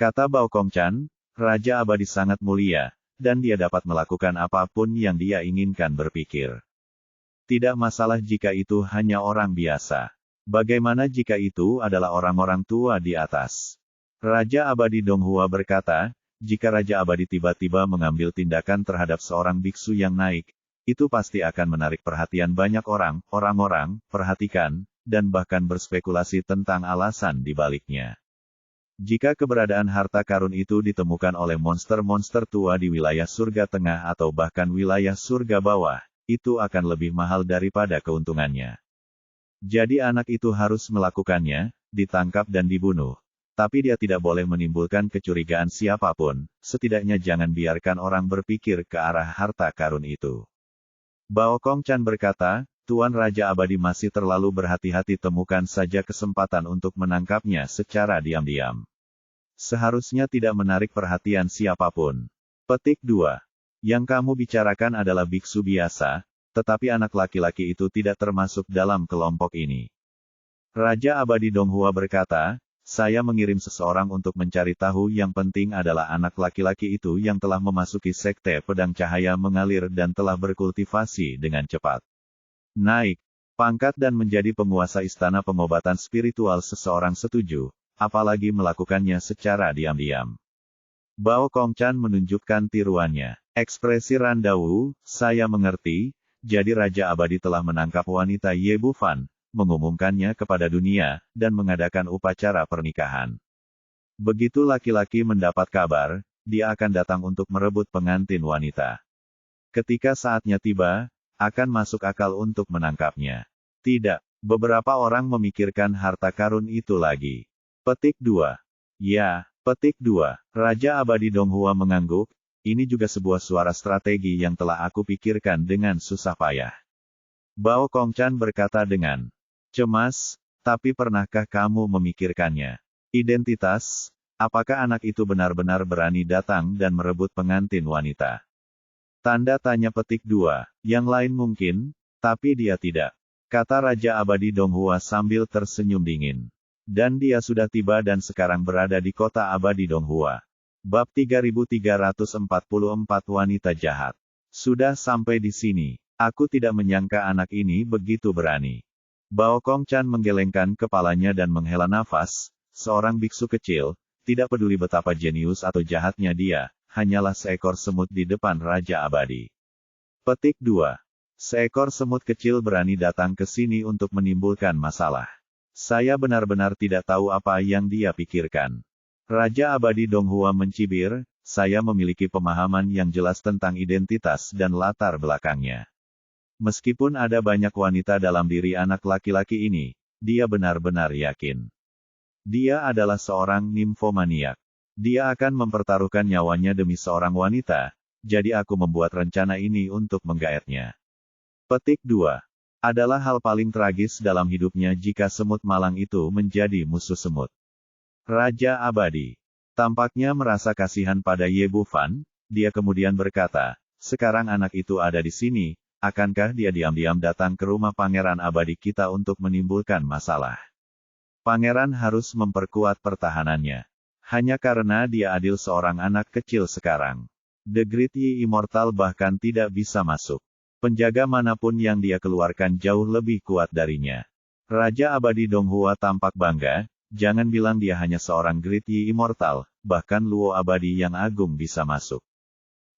[SPEAKER 1] Kata Bao Kong Chan, Raja Abadi sangat mulia, dan dia dapat melakukan apapun yang dia inginkan berpikir. Tidak masalah jika itu hanya orang biasa. Bagaimana jika itu adalah orang-orang tua di atas? Raja Abadi Donghua berkata, jika Raja Abadi tiba-tiba mengambil tindakan terhadap seorang biksu yang naik, itu pasti akan menarik perhatian banyak orang-orang, perhatikan, dan bahkan berspekulasi tentang alasan di baliknya. Jika keberadaan harta karun itu ditemukan oleh monster-monster tua di wilayah surga tengah atau bahkan wilayah surga bawah, itu akan lebih mahal daripada keuntungannya. Jadi anak itu harus melakukannya, ditangkap dan dibunuh. Tapi dia tidak boleh menimbulkan kecurigaan siapapun, setidaknya jangan biarkan orang berpikir ke arah harta karun itu. Bao Kong Chan berkata, Tuan Raja Abadi masih terlalu berhati-hati, temukan saja kesempatan untuk menangkapnya secara diam-diam. Seharusnya tidak menarik perhatian siapapun. Petik 2. Yang kamu bicarakan adalah biksu biasa, tetapi anak laki-laki itu tidak termasuk dalam kelompok ini. Raja Abadi Donghua berkata, saya mengirim seseorang untuk mencari tahu, yang penting adalah anak laki-laki itu yang telah memasuki sekte pedang cahaya mengalir dan telah berkultivasi dengan cepat. Naik pangkat dan menjadi penguasa istana pengobatan spiritual. Seseorang setuju, apalagi melakukannya secara diam-diam. Bao Kong Chan menunjukkan tiruannya. Ekspresi Randawu, saya mengerti, jadi Raja Abadi telah menangkap wanita Ye Bufan, mengumumkannya kepada dunia, dan mengadakan upacara pernikahan. Begitu laki-laki mendapat kabar, dia akan datang untuk merebut pengantin wanita. Ketika saatnya tiba, akan masuk akal untuk menangkapnya. Tidak, beberapa orang memikirkan harta karun itu lagi. Petik 2. Ya, petik 2. Raja Abadi Donghua mengangguk, ini juga sebuah suara strategi yang telah aku pikirkan dengan susah payah. Bao Kong Chan berkata dengan cemas, tapi pernahkah kamu memikirkannya? Identitas, apakah anak itu benar-benar berani datang dan merebut pengantin wanita? Tanda tanya petik 2, yang lain mungkin, tapi dia tidak. Kata Raja Abadi Donghua sambil tersenyum dingin. Dan dia sudah tiba dan sekarang berada di kota Abadi Donghua. Bab 3344 Wanita Jahat. Sudah sampai di sini. Aku tidak menyangka anak ini begitu berani. Bao Kong Chan menggelengkan kepalanya dan menghela nafas, seorang biksu kecil, tidak peduli betapa jenius atau jahatnya dia, hanyalah seekor semut di depan Raja Abadi. Petik 2. Seekor semut kecil berani datang ke sini untuk menimbulkan masalah. Saya benar-benar tidak tahu apa yang dia pikirkan. Raja Abadi Donghua mencibir, saya memiliki pemahaman yang jelas tentang identitas dan latar belakangnya. Meskipun ada banyak wanita dalam diri anak laki-laki ini, dia benar-benar yakin. Dia adalah seorang nimfomaniak. Dia akan mempertaruhkan nyawanya demi seorang wanita, jadi aku membuat rencana ini untuk menggaetnya. Petik 2. Adalah hal paling tragis dalam hidupnya jika semut malang itu menjadi musuh semut. Raja Abadi tampaknya merasa kasihan pada Ye Bufan, dia kemudian berkata, sekarang anak itu ada di sini, akankah dia diam-diam datang ke rumah Pangeran Abadi kita untuk menimbulkan masalah? Pangeran harus memperkuat pertahanannya. Hanya karena dia adil seorang anak kecil sekarang. The Great Yi Immortal bahkan tidak bisa masuk. Penjaga manapun yang dia keluarkan jauh lebih kuat darinya. Raja Abadi Donghua tampak bangga, jangan bilang dia hanya seorang Great Yi Immortal, bahkan Luo Abadi yang agung bisa masuk.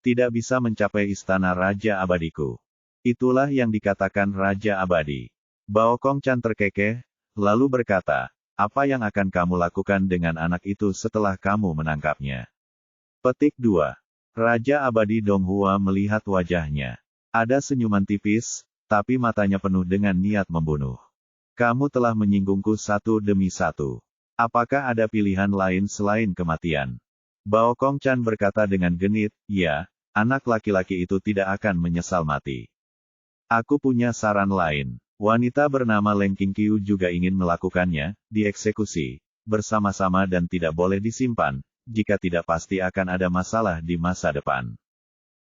[SPEAKER 1] Tidak bisa mencapai istana Raja Abadiku. Itulah yang dikatakan Raja Abadi. Bao Kong Chan terkekeh, lalu berkata, apa yang akan kamu lakukan dengan anak itu setelah kamu menangkapnya? Petik 2. Raja Abadi Donghua melihat wajahnya. Ada senyuman tipis, tapi matanya penuh dengan niat membunuh. Kamu telah menyinggungku satu demi satu. Apakah ada pilihan lain selain kematian? Bao Kong Chan berkata dengan genit, ya, anak laki-laki itu tidak akan menyesal mati. Aku punya saran lain. Wanita bernama Leng Qingqiu juga ingin melakukannya, dieksekusi, bersama-sama dan tidak boleh disimpan, jika tidak pasti akan ada masalah di masa depan.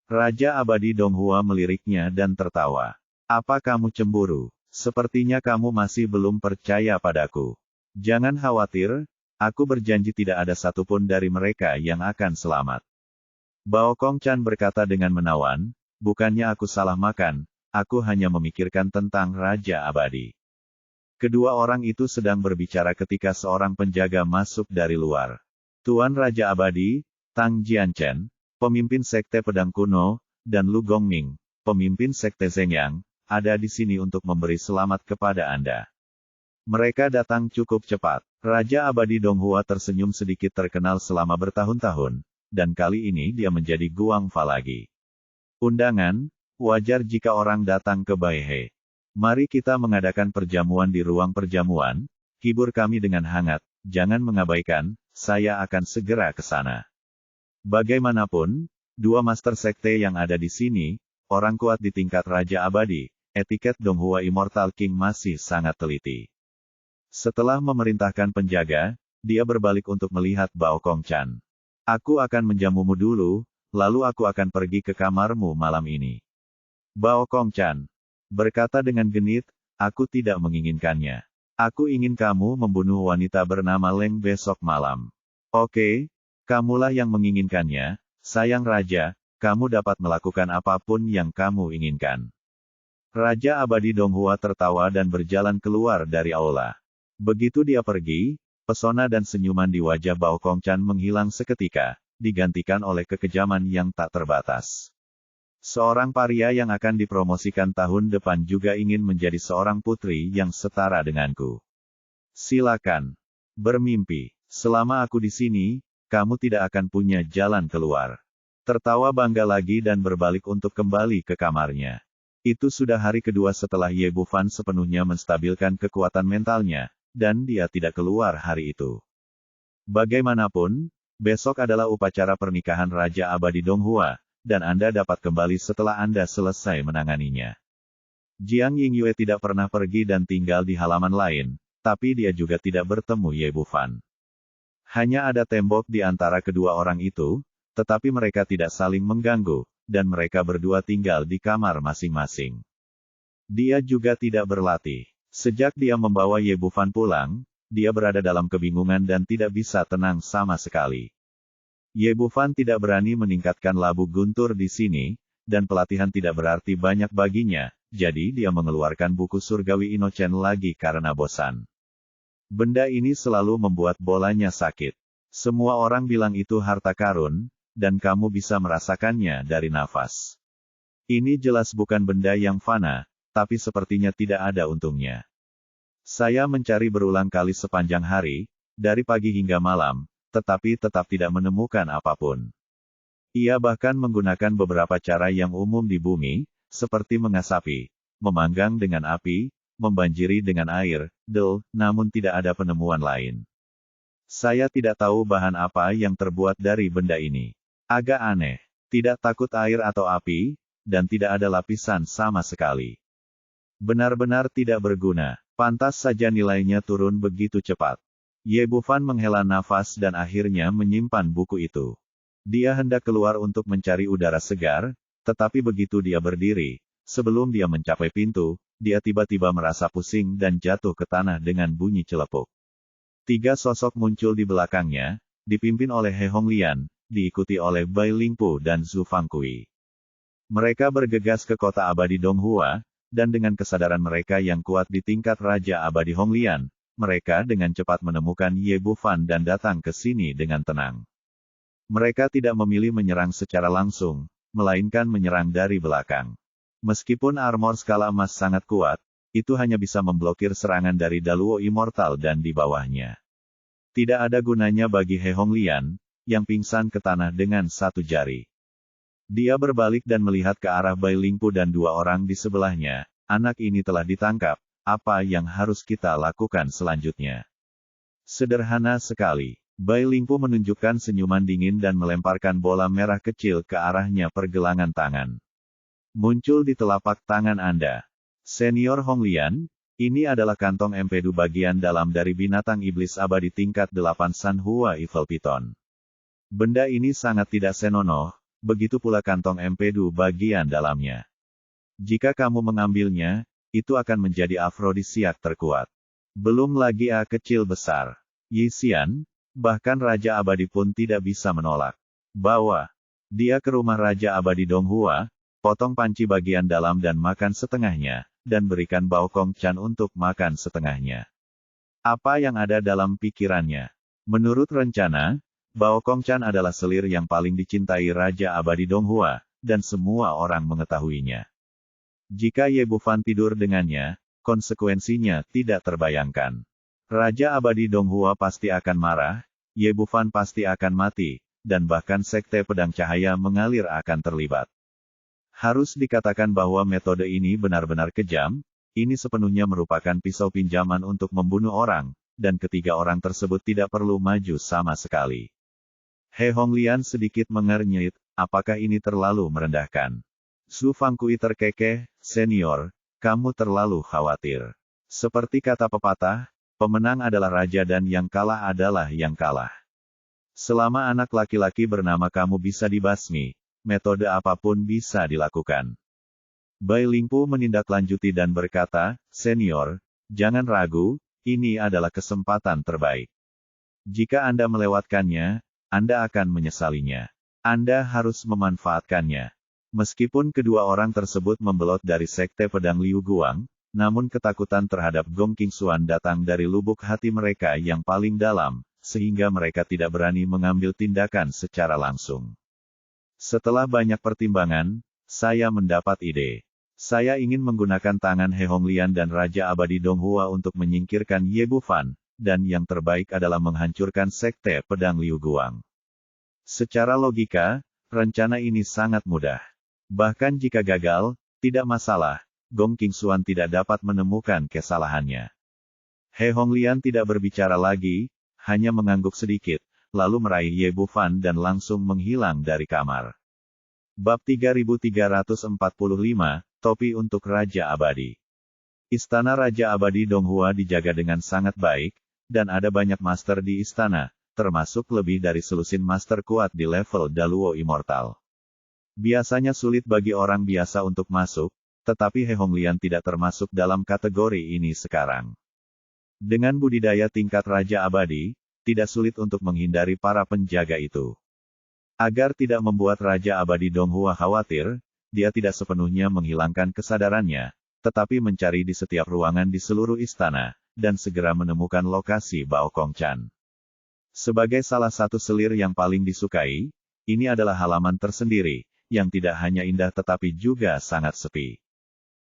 [SPEAKER 1] Raja Abadi Donghua meliriknya dan tertawa. Apa kamu cemburu? Sepertinya kamu masih belum percaya padaku. Jangan khawatir, aku berjanji tidak ada satupun dari mereka yang akan selamat. Bao Kong Chan berkata dengan menawan, bukannya aku salah makan, aku hanya memikirkan tentang Raja Abadi. Kedua orang itu sedang berbicara ketika seorang penjaga masuk dari luar. Tuan Raja Abadi, Tang Jianchen, pemimpin Sekte Pedang Kuno, dan Lu Gongming, pemimpin Sekte Zhengyang, ada di sini untuk memberi selamat kepada Anda. Mereka datang cukup cepat. Raja Abadi Donghua tersenyum sedikit terkenal selama bertahun-tahun, dan kali ini dia menjadi Guangfa lagi. Undangan, wajar jika orang datang ke Baihe. Mari kita mengadakan perjamuan di ruang perjamuan, hibur kami dengan hangat, jangan mengabaikan, saya akan segera ke sana. Bagaimanapun, dua master sekte yang ada di sini, orang kuat di tingkat Raja Abadi, etiket Donghua Immortal King masih sangat teliti. Setelah memerintahkan penjaga, dia berbalik untuk melihat Bao Kong Chan. Aku akan menjamumu dulu, lalu aku akan pergi ke kamarmu malam ini. Bao Kong Chan berkata dengan genit, aku tidak menginginkannya. Aku ingin kamu membunuh wanita bernama Leng besok malam. Oke, kamulah yang menginginkannya, sayang raja, kamu dapat melakukan apapun yang kamu inginkan. Raja Abadi Donghua tertawa dan berjalan keluar dari aula. Begitu dia pergi, pesona dan senyuman di wajah Bao Kong Chan menghilang seketika, digantikan oleh kekejaman yang tak terbatas. Seorang paria yang akan dipromosikan tahun depan juga ingin menjadi seorang putri yang setara denganku. Silakan bermimpi. Selama aku di sini, kamu tidak akan punya jalan keluar. Tertawa bangga lagi dan berbalik untuk kembali ke kamarnya. Itu sudah hari kedua setelah Ye Bufan sepenuhnya menstabilkan kekuatan mentalnya, dan dia tidak keluar hari itu. Bagaimanapun, besok adalah upacara pernikahan Raja Abadi Donghua, dan Anda dapat kembali setelah Anda selesai menanganinya. Jiang Yingyue tidak pernah pergi dan tinggal di halaman lain, tapi dia juga tidak bertemu Ye Bufan. Hanya ada tembok di antara kedua orang itu, tetapi mereka tidak saling mengganggu, dan mereka berdua tinggal di kamar masing-masing. Dia juga tidak berlatih. Sejak dia membawa Ye Bufan pulang, dia berada dalam kebingungan dan tidak bisa tenang sama sekali. Ye Bufan tidak berani meningkatkan labu guntur di sini, dan pelatihan tidak berarti banyak baginya, jadi dia mengeluarkan buku surgawi Inochen lagi karena bosan. Benda ini selalu membuat bolanya sakit. Semua orang bilang itu harta karun, dan kamu bisa merasakannya dari nafas. Ini jelas bukan benda yang fana, tapi sepertinya tidak ada untungnya. Saya mencari berulang kali sepanjang hari, dari pagi hingga malam, tetapi tetap tidak menemukan apapun. Ia bahkan menggunakan beberapa cara yang umum di bumi, seperti mengasapi, memanggang dengan api, membanjiri dengan air, namun tidak ada penemuan lain. Saya tidak tahu bahan apa yang terbuat dari benda ini. Agak aneh, tidak takut air atau api, dan tidak ada lapisan sama sekali. Benar-benar tidak berguna, pantas saja nilainya turun begitu cepat. Ye Bufan menghela nafas dan akhirnya menyimpan buku itu. Dia hendak keluar untuk mencari udara segar, tetapi begitu dia berdiri, sebelum dia mencapai pintu, dia tiba-tiba merasa pusing dan jatuh ke tanah dengan bunyi celepuk. 3 sosok muncul di belakangnya, dipimpin oleh He Honglian, diikuti oleh Bai Lingpu dan Zhu Fangkui. Mereka bergegas ke kota abadi Donghua, dan dengan kesadaran mereka yang kuat di tingkat Raja Abadi Honglian, mereka dengan cepat menemukan Ye Bufan dan datang ke sini dengan tenang. Mereka tidak memilih menyerang secara langsung, melainkan menyerang dari belakang. Meskipun armor skala emas sangat kuat, itu hanya bisa memblokir serangan dari Daluo Immortal dan di bawahnya. Tidak ada gunanya bagi He Honglian, yang pingsan ke tanah dengan 1 jari. Dia berbalik dan melihat ke arah Bai Lingpu dan 2 orang di sebelahnya, anak ini telah ditangkap, apa yang harus kita lakukan selanjutnya? Sederhana sekali. Bai Lingpu menunjukkan senyuman dingin dan melemparkan bola merah kecil ke arahnya pergelangan tangan. Muncul di telapak tangan Anda. Senior Hong Lian, ini adalah kantong empedu bagian dalam dari binatang iblis abadi tingkat 8 Sanhua Evil Python. Benda ini sangat tidak senonoh, begitu pula kantong empedu bagian dalamnya. Jika kamu mengambilnya, itu akan menjadi afrodisiak terkuat. Belum lagi A kecil besar. Yi Xian, bahkan Raja Abadi pun tidak bisa menolak. Bawa dia ke rumah Raja Abadi Donghua, potong panci bagian dalam dan makan setengahnya, dan berikan Bao Kong Chan untuk makan setengahnya. Apa yang ada dalam pikirannya? Menurut rencana, Bao Kong Chan adalah selir yang paling dicintai Raja Abadi Donghua, dan semua orang mengetahuinya. Jika Ye Bufan tidur dengannya, konsekuensinya tidak terbayangkan. Raja Abadi Donghua pasti akan marah, Ye Bufan pasti akan mati, dan bahkan Sekte Pedang Cahaya mengalir akan terlibat. Harus dikatakan bahwa metode ini benar-benar kejam, ini sepenuhnya merupakan pisau pinjaman untuk membunuh orang, dan ketiga orang tersebut tidak perlu maju sama sekali. He Honglian sedikit mengernyit, apakah ini terlalu merendahkan? Su Fangkui terkekeh, senior, kamu terlalu khawatir. Seperti kata pepatah, pemenang adalah raja dan yang kalah adalah yang kalah. Selama anak laki-laki bernama kamu bisa dibasmi, metode apapun bisa dilakukan. Bai Lingpu menindaklanjuti dan berkata, senior, jangan ragu, ini adalah kesempatan terbaik. Jika Anda melewatkannya, Anda akan menyesalinya. Anda harus memanfaatkannya. Meskipun kedua orang tersebut membelot dari Sekte Pedang Liu Guang, namun ketakutan terhadap Gong Qingxuan datang dari lubuk hati mereka yang paling dalam, sehingga mereka tidak berani mengambil tindakan secara langsung. Setelah banyak pertimbangan, saya mendapat ide. Saya ingin menggunakan tangan He Honglian dan Raja Abadi Donghua untuk menyingkirkan Ye Bufan, dan yang terbaik adalah menghancurkan Sekte Pedang Liu Guang. Secara logika, rencana ini sangat mudah. Bahkan jika gagal, tidak masalah. Gong Qingxuan tidak dapat menemukan kesalahannya. He Honglian tidak berbicara lagi, hanya mengangguk sedikit, lalu meraih Ye Bufan dan langsung menghilang dari kamar. Bab 3345, Topi untuk Raja Abadi. Istana Raja Abadi Donghua dijaga dengan sangat baik, dan ada banyak master di istana, termasuk lebih dari selusin master kuat di level Daluo Immortal. Biasanya sulit bagi orang biasa untuk masuk, tetapi He Honglian tidak termasuk dalam kategori ini sekarang. Dengan budidaya tingkat Raja Abadi, tidak sulit untuk menghindari para penjaga itu. Agar tidak membuat Raja Abadi Donghua khawatir, dia tidak sepenuhnya menghilangkan kesadarannya, tetapi mencari di setiap ruangan di seluruh istana, dan segera menemukan lokasi Bao Kong Chan. Sebagai salah satu selir yang paling disukai, ini adalah halaman tersendiri, yang tidak hanya indah tetapi juga sangat sepi.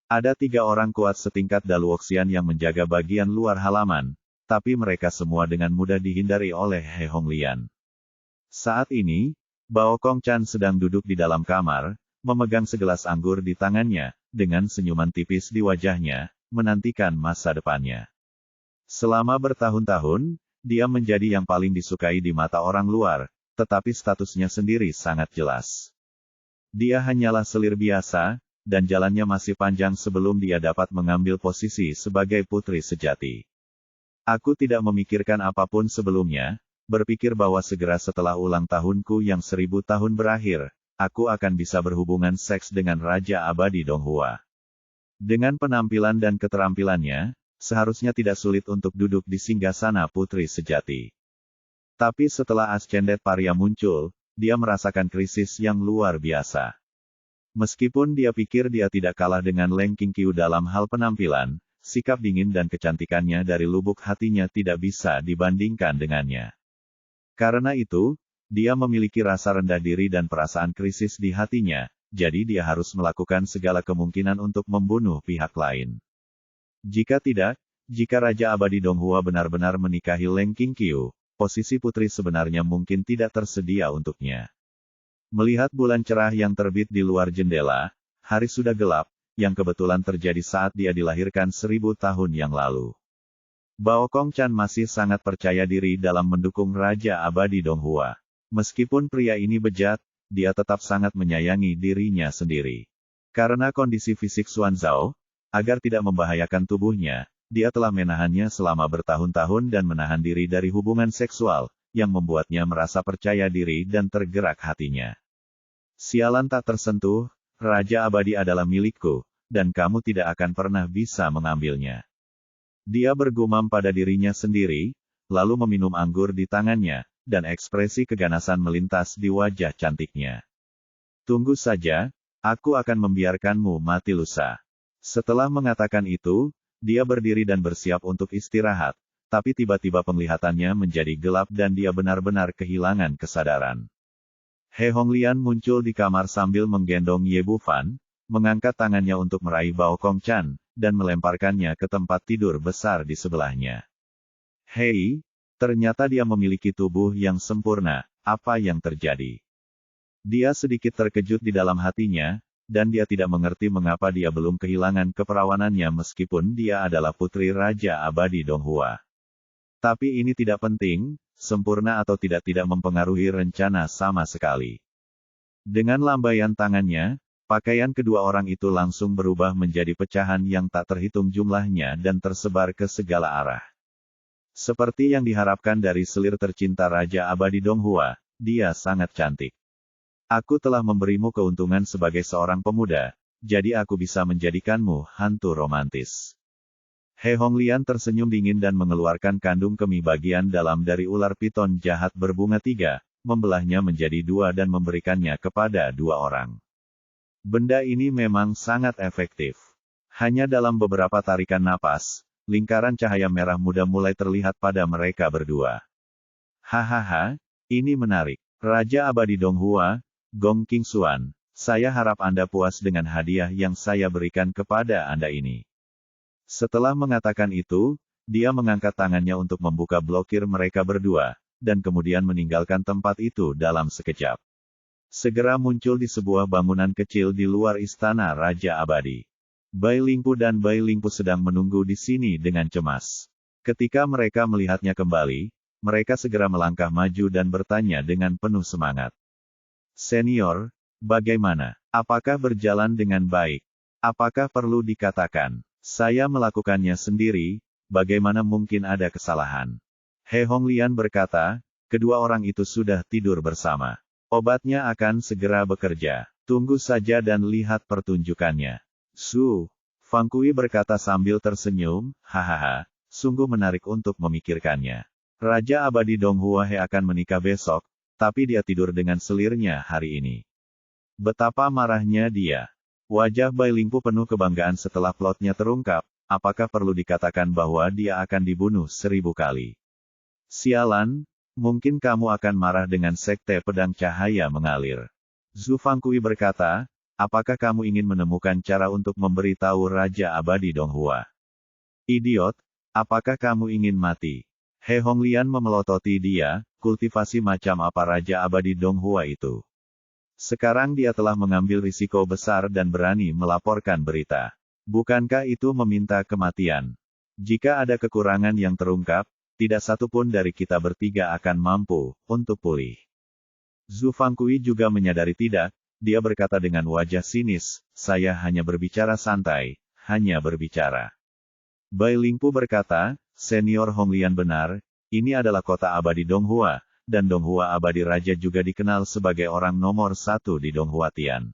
[SPEAKER 1] Ada 3 orang kuat setingkat Daluoxian yang menjaga bagian luar halaman, tapi mereka semua dengan mudah dihindari oleh He Honglian. Saat ini, Bao Kong Chan sedang duduk di dalam kamar, memegang segelas anggur di tangannya, dengan senyuman tipis di wajahnya, menantikan masa depannya. Selama bertahun-tahun, dia menjadi yang paling disukai di mata orang luar, tetapi statusnya sendiri sangat jelas. Dia hanyalah selir biasa, dan jalannya masih panjang sebelum dia dapat mengambil posisi sebagai putri sejati. Aku tidak memikirkan apapun sebelumnya, berpikir bahwa segera setelah ulang tahunku yang 1000 tahun berakhir, aku akan bisa berhubungan seks dengan Raja Abadi Donghua. Dengan penampilan dan keterampilannya, seharusnya tidak sulit untuk duduk di singgasana putri sejati. Tapi setelah Ascendet Paria muncul, dia merasakan krisis yang luar biasa. Meskipun dia pikir dia tidak kalah dengan Leng Qingqiu dalam hal penampilan, sikap dingin dan kecantikannya dari lubuk hatinya tidak bisa dibandingkan dengannya. Karena itu, dia memiliki rasa rendah diri dan perasaan krisis di hatinya, jadi dia harus melakukan segala kemungkinan untuk membunuh pihak lain. Jika tidak, jika Raja Abadi Donghua benar-benar menikahi Leng Qingqiu, posisi putri sebenarnya mungkin tidak tersedia untuknya. Melihat bulan cerah yang terbit di luar jendela, hari sudah gelap, yang kebetulan terjadi saat dia dilahirkan 1000 tahun yang lalu. Bao Kong Chan masih sangat percaya diri dalam mendukung Raja Abadi Donghua. Meskipun pria ini bejat, dia tetap sangat menyayangi dirinya sendiri. Karena kondisi fisik Xuan Zhao, agar tidak membahayakan tubuhnya, dia telah menahannya selama bertahun-tahun dan menahan diri dari hubungan seksual, yang membuatnya merasa percaya diri dan tergerak hatinya. Sialan tak tersentuh, Raja Abadi adalah milikku, dan kamu tidak akan pernah bisa mengambilnya. Dia bergumam pada dirinya sendiri, lalu meminum anggur di tangannya, dan ekspresi keganasan melintas di wajah cantiknya. Tunggu saja, aku akan membiarkanmu mati lusa. Setelah mengatakan itu, dia berdiri dan bersiap untuk istirahat, tapi tiba-tiba penglihatannya menjadi gelap dan dia benar-benar kehilangan kesadaran. He Honglian muncul di kamar sambil menggendong Ye Bufan, mengangkat tangannya untuk meraih Bao Kong Chan, dan melemparkannya ke tempat tidur besar di sebelahnya. Hei, ternyata dia memiliki tubuh yang sempurna, apa yang terjadi? Dia sedikit terkejut di dalam hatinya, dan dia tidak mengerti mengapa dia belum kehilangan keperawanannya meskipun dia adalah putri Raja Abadi Donghua. Tapi ini tidak penting, sempurna atau tidak mempengaruhi rencana sama sekali. Dengan lambaian tangannya, pakaian kedua orang itu langsung berubah menjadi pecahan yang tak terhitung jumlahnya dan tersebar ke segala arah. Seperti yang diharapkan dari selir tercinta Raja Abadi Donghua, dia sangat cantik. Aku telah memberimu keuntungan sebagai seorang pemuda, jadi aku bisa menjadikanmu hantu romantis. He Honglian tersenyum dingin dan mengeluarkan kandung kemih bagian dalam dari ular piton jahat berbunga 3, membelahnya menjadi 2 dan memberikannya kepada 2 orang. Benda ini memang sangat efektif. Hanya dalam beberapa tarikan napas, lingkaran cahaya merah muda mulai terlihat pada mereka berdua. Hahaha, ini menarik. Raja Abadi Donghua, Gong Qingxuan, saya harap Anda puas dengan hadiah yang saya berikan kepada Anda ini. Setelah mengatakan itu, dia mengangkat tangannya untuk membuka blokir mereka berdua, dan kemudian meninggalkan tempat itu dalam sekejap. Segera muncul di sebuah bangunan kecil di luar istana Raja Abadi. Bai Lingpu dan Bai Lingpu sedang menunggu di sini dengan cemas. Ketika mereka melihatnya kembali, mereka segera melangkah maju dan bertanya dengan penuh semangat. Senior, bagaimana? Apakah berjalan dengan baik? Apakah perlu dikatakan? Saya melakukannya sendiri, bagaimana mungkin ada kesalahan? He Honglian berkata, kedua orang itu sudah tidur bersama. Obatnya akan segera bekerja. Tunggu saja dan lihat pertunjukannya. Su, Fang Kui berkata sambil tersenyum, hahaha, sungguh menarik untuk memikirkannya. Raja Abadi Donghua He akan menikah besok, tapi dia tidur dengan selirnya hari ini. Betapa marahnya dia. Wajah Bai Lingpu penuh kebanggaan setelah plotnya terungkap, apakah perlu dikatakan bahwa dia akan dibunuh 1000 kali. Sialan, mungkin kamu akan marah dengan sekte pedang cahaya mengalir. Zhu Fangkui berkata, apakah kamu ingin menemukan cara untuk memberitahu Raja Abadi Donghua? Idiot, apakah kamu ingin mati? He Honglian memelototi dia, kultivasi macam apa Raja Abadi Donghua itu? Sekarang dia telah mengambil risiko besar dan berani melaporkan berita. Bukankah itu meminta kematian? Jika ada kekurangan yang terungkap, tidak satu pun dari kita bertiga akan mampu untuk pulih. Zhu Fangkui juga menyadari tidak, dia berkata dengan wajah sinis, saya hanya berbicara santai, hanya berbicara. Bai Lingpu berkata, Senior Honglian benar, ini adalah kota abadi Donghua, dan Donghua Abadi Raja juga dikenal sebagai orang nomor 1 di Donghua Tian.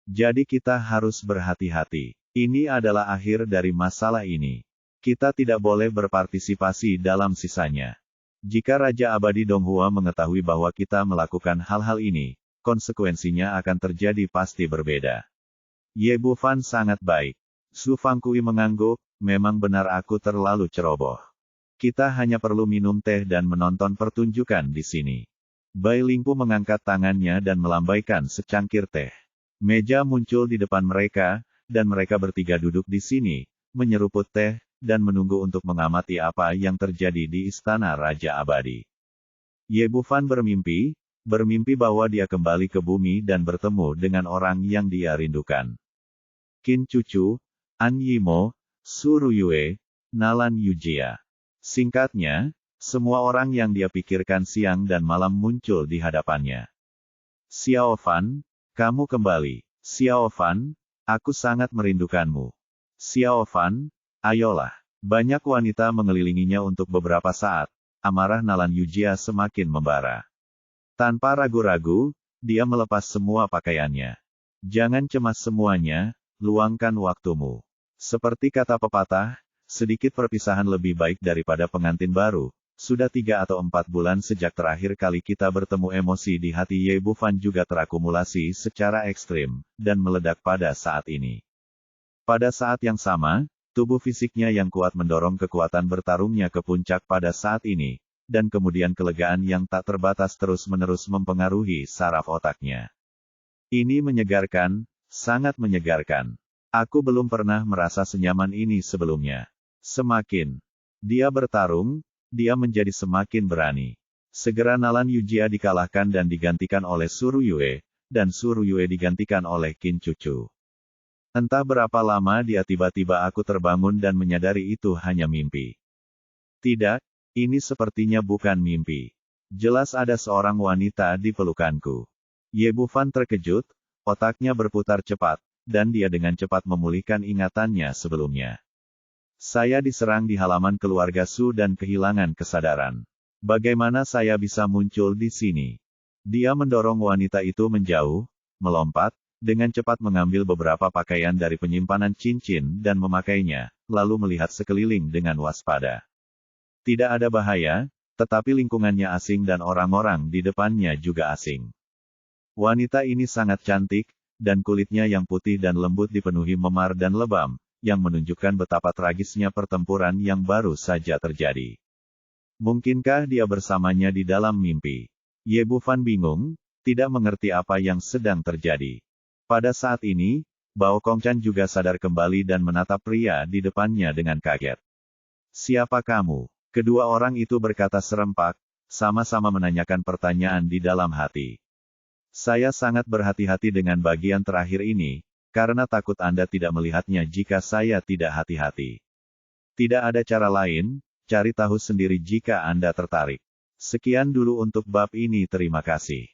[SPEAKER 1] Jadi kita harus berhati-hati. Ini adalah akhir dari masalah ini. Kita tidak boleh berpartisipasi dalam sisanya. Jika Raja Abadi Donghua mengetahui bahwa kita melakukan hal-hal ini, konsekuensinya akan terjadi pasti berbeda. Ye Bufan sangat baik. Su Fangkui mengangguk, memang benar aku terlalu ceroboh. Kita hanya perlu minum teh dan menonton pertunjukan di sini. Bai Lingpu mengangkat tangannya dan melambaikan secangkir teh. Meja muncul di depan mereka, dan mereka bertiga duduk di sini, menyeruput teh, dan menunggu untuk mengamati apa yang terjadi di istana Raja Abadi. Ye Bufan bermimpi bahwa dia kembali ke bumi dan bertemu dengan orang yang dia rindukan. Qin Cucu, An Yimo, Su Ruyue, Nalan Yujia. Singkatnya, semua orang yang dia pikirkan siang dan malam muncul di hadapannya. Xiao Fan, kamu kembali. Xiao Fan, aku sangat merindukanmu. Xiao Fan, ayolah. Banyak wanita mengelilinginya untuk beberapa saat. Amarah Nalan Yujia semakin membara. Tanpa ragu-ragu, dia melepas semua pakaiannya. Jangan cemas semuanya, luangkan waktumu. Seperti kata pepatah, sedikit perpisahan lebih baik daripada pengantin baru. Sudah 3 atau 4 bulan sejak terakhir kali kita bertemu. Emosi di hati Ye Bufan juga terakumulasi secara ekstrim, dan meledak pada saat ini. Pada saat yang sama, tubuh fisiknya yang kuat mendorong kekuatan bertarungnya ke puncak pada saat ini, dan kemudian kelegaan yang tak terbatas terus-menerus mempengaruhi saraf otaknya. Ini menyegarkan, sangat menyegarkan. Aku belum pernah merasa senyaman ini sebelumnya. Semakin dia bertarung, dia menjadi semakin berani. Segera Nalan Yujia dikalahkan dan digantikan oleh Su Ruyue, dan Su Ruyue digantikan oleh Qin Cucu. Entah berapa lama dia tiba-tiba aku terbangun dan menyadari itu hanya mimpi. Tidak, ini sepertinya bukan mimpi. Jelas ada seorang wanita di pelukanku. Ye Bufan terkejut, otaknya berputar cepat, dan dia dengan cepat memulihkan ingatannya sebelumnya. Saya diserang di halaman keluarga Su dan kehilangan kesadaran. Bagaimana saya bisa muncul di sini? Dia mendorong wanita itu menjauh, melompat, dengan cepat mengambil beberapa pakaian dari penyimpanan cincin dan memakainya, lalu melihat sekeliling dengan waspada. Tidak ada bahaya, tetapi lingkungannya asing dan orang-orang di depannya juga asing. Wanita ini sangat cantik, dan kulitnya yang putih dan lembut dipenuhi memar dan lebam, yang menunjukkan betapa tragisnya pertempuran yang baru saja terjadi. Mungkinkah dia bersamanya di dalam mimpi? Ye Bufan bingung, tidak mengerti apa yang sedang terjadi. Pada saat ini, Bao Kongchan juga sadar kembali dan menatap pria di depannya dengan kaget. Siapa kamu? Kedua orang itu berkata serempak, sama-sama menanyakan pertanyaan di dalam hati. Saya sangat berhati-hati dengan bagian terakhir ini, karena takut Anda tidak melihatnya jika saya tidak hati-hati. Tidak ada cara lain, cari tahu sendiri jika Anda tertarik. Sekian dulu untuk bab ini, terima kasih.